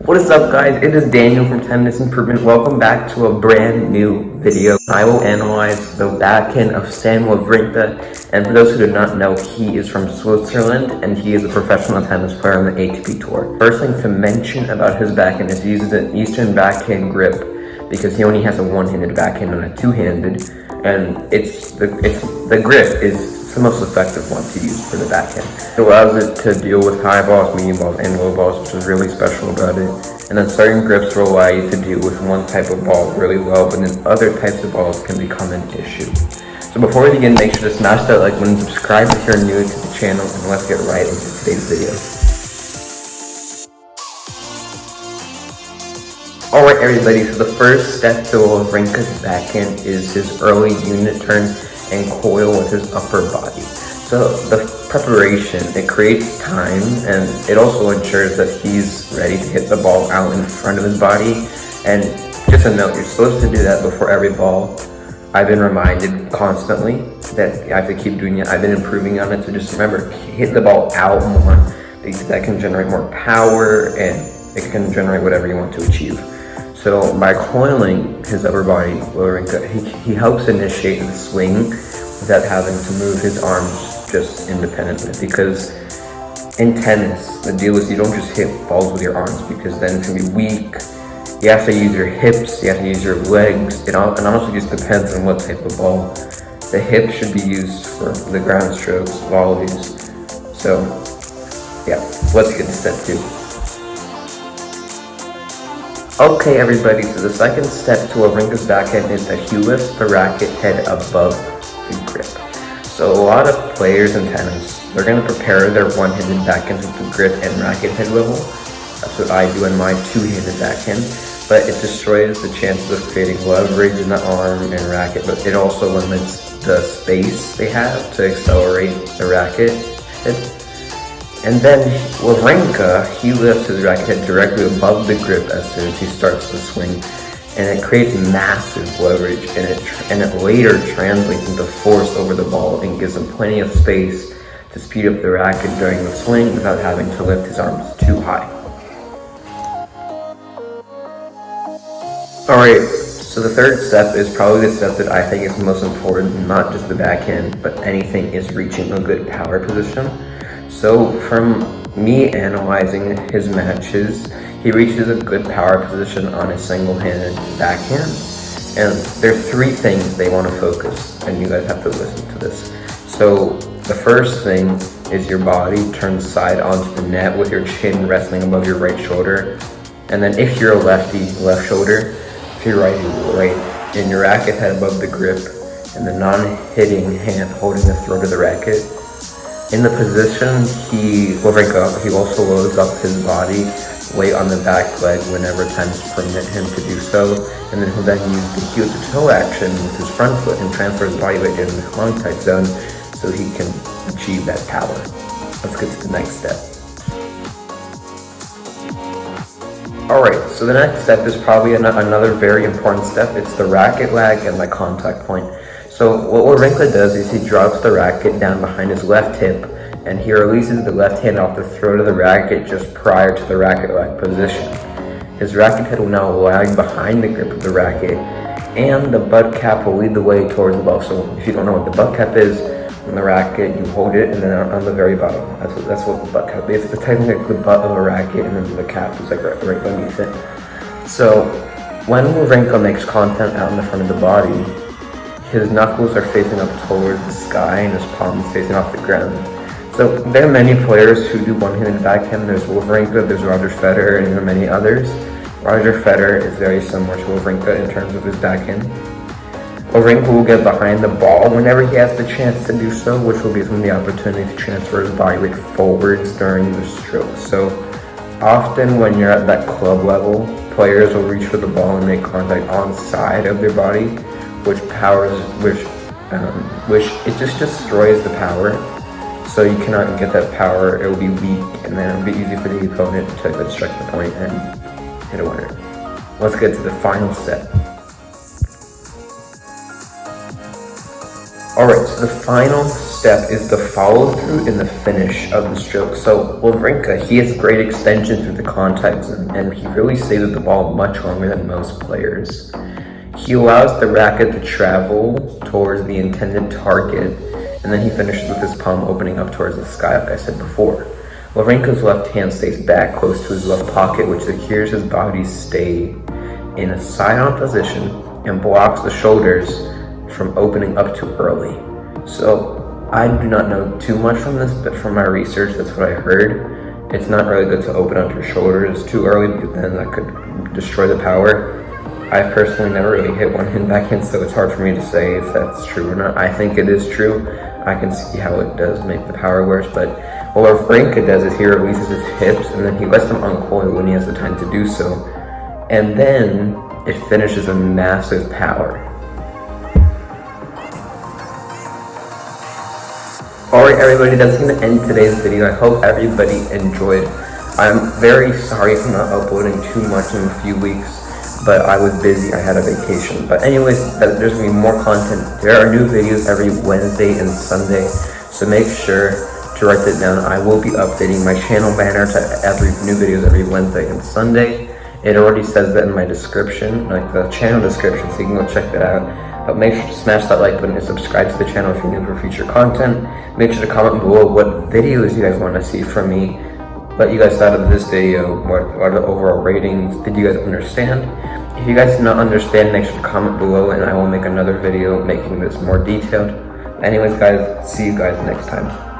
What is up, guys? It is Daniel from Tennis Improvement. Welcome back to a brand new video. I will analyze the backhand of Stan Wawrinka, and for those who do not know, he is from Switzerland and he is a professional tennis player on the ATP Tour. First thing to mention about his backhand is he uses an Eastern backhand grip because he only has a one-handed backhand and a two-handed, and the grip is the most effective one to use for the backhand. It allows it to deal with high balls, medium balls, and low balls, which is really special about it. And then certain grips will allow you to deal with one type of ball really well, but then other types of balls can become an issue. So before we begin, make sure to smash that like button, subscribe if you're new to the channel, and let's get right into today's video. Alright everybody, so the first step to Wawrinka's backhand is his early unit turn and coil with his upper body. So the preparation, it creates time, and it also ensures that he's ready to hit the ball out in front of his body. And just a note, you're supposed to do that before every ball. I've been reminded constantly that I have to keep doing it. I've been improving on it, so just remember, hit the ball out more, because that can generate more power and it can generate whatever you want to achieve. So by coiling his upper body, Wawrinka, he helps initiate the swing without having to move his arms just independently. Because in tennis, the deal is you don't just hit balls with your arms, because then it's going to be weak. You have to use your hips, you have to use your legs. It honestly just depends on what type of ball. The hip should be used for the ground strokes, volleys. So yeah, let's get to step 2. Okay everybody, so the second step to Wawrinka's backhand is that he lifts the racket head above the grip. So a lot of players in tennis, they're going to prepare their one-handed backhand with the grip and racket head level. That's what I do in my two-handed backhand, but it destroys the chances of creating leverage in the arm and racket, but it also limits the space they have to accelerate the racket head. And then Wawrinka, he lifts his racket head directly above the grip as soon as he starts the swing, and it creates massive leverage, and it later translates into force over the ball and gives him plenty of space to speed up the racket during the swing without having to lift his arms too high. Alright, so the third step is probably the step that I think is most important, not just the backhand, but anything, is reaching a good power position. So from me analyzing his matches, he reaches a good power position on a single-handed backhand. And there are 3 things they want to focus, and you guys have to listen to this. So the first thing is your body turns side onto the net with your chin resting above your right shoulder. And then if you're a lefty, left shoulder. If you're righty, right. And your racket head above the grip, and the non-hitting hand holding the throat of the racket. In the position, Wawrinka, he also loads up his body weight on the back leg whenever times permit him to do so, and then he'll then use the heel to toe action with his front foot and transfer his body weight in the long tight zone so he can achieve that power. Let's get to the next step. Alright, so the next step is probably another very important step. It's the racket lag and the contact point. So what Wawrinka does is he drops the racket down behind his left hip, and he releases the left hand off the throat of the racket just prior to the racket lag position. His racket head will now lag behind the grip of the racket, and the butt cap will lead the way towards the ball. So if you don't know what the butt cap is, on the racket you hold it, and then on the very bottom, that's what the butt cap is. It's technically the butt of a racket, and then the cap is like right beneath it. So when Wawrinka makes contact out in the front of the body, his knuckles are facing up towards the sky and his palm is facing off the ground. So there are many players who do one-handed backhand. There's Wawrinka, there's Roger Federer, and there are many others. Roger Federer is very similar to Wawrinka in terms of his backhand. Wawrinka will get behind the ball whenever he has the chance to do so, which will give him the opportunity to transfer his body weight forwards during the stroke. So often when you're at that club level, players will reach for the ball and make contact on the side of their body, which it just destroys the power. So you cannot get that power, it will be weak, and then it will be easy for the opponent to strike the point and hit a winner. Let's get to the final step. Alright, so the final step is the follow through in the finish of the stroke. So Wawrinka, he has great extension through the contact zone, and he really stays with the ball much longer than most players. He allows the racket to travel towards the intended target, and then he finishes with his palm opening up towards the sky, like I said before. Wawrinka's left hand stays back close to his left pocket, which secures his body stay in a side-on position and blocks the shoulders from opening up too early. So I do not know too much from this, but from my research, that's what I heard. It's not really good to open up your shoulders too early, because then that could destroy the power. I've personally never really hit one-hand backhand, so it's hard for me to say if that's true or not. I think it is true. I can see how it does make the power worse, but what Wawrinka does is he releases his hips, and then he lets them uncoil when he has the time to do so. And then it finishes a massive power. Alright everybody, that's going to end today's video. I hope everybody enjoyed. I'm very sorry for not uploading too much in a few weeks, but I was busy, I had a vacation. But anyways, there's going to be more content. There are new videos every Wednesday and Sunday, so make sure to write that down. I will be updating my channel banner to every new videos every Wednesday and Sunday. It already says that in my description, like the channel description, so you can go check that out. But make sure to smash that like button and subscribe to the channel if you're new for future content. Make sure to comment below what videos you guys want to see from me. What you guys thought of this video, what are the overall ratings, did you guys understand? If you guys did not understand, make sure to comment below and I will make another video making this more detailed. Anyways guys, see you guys next time.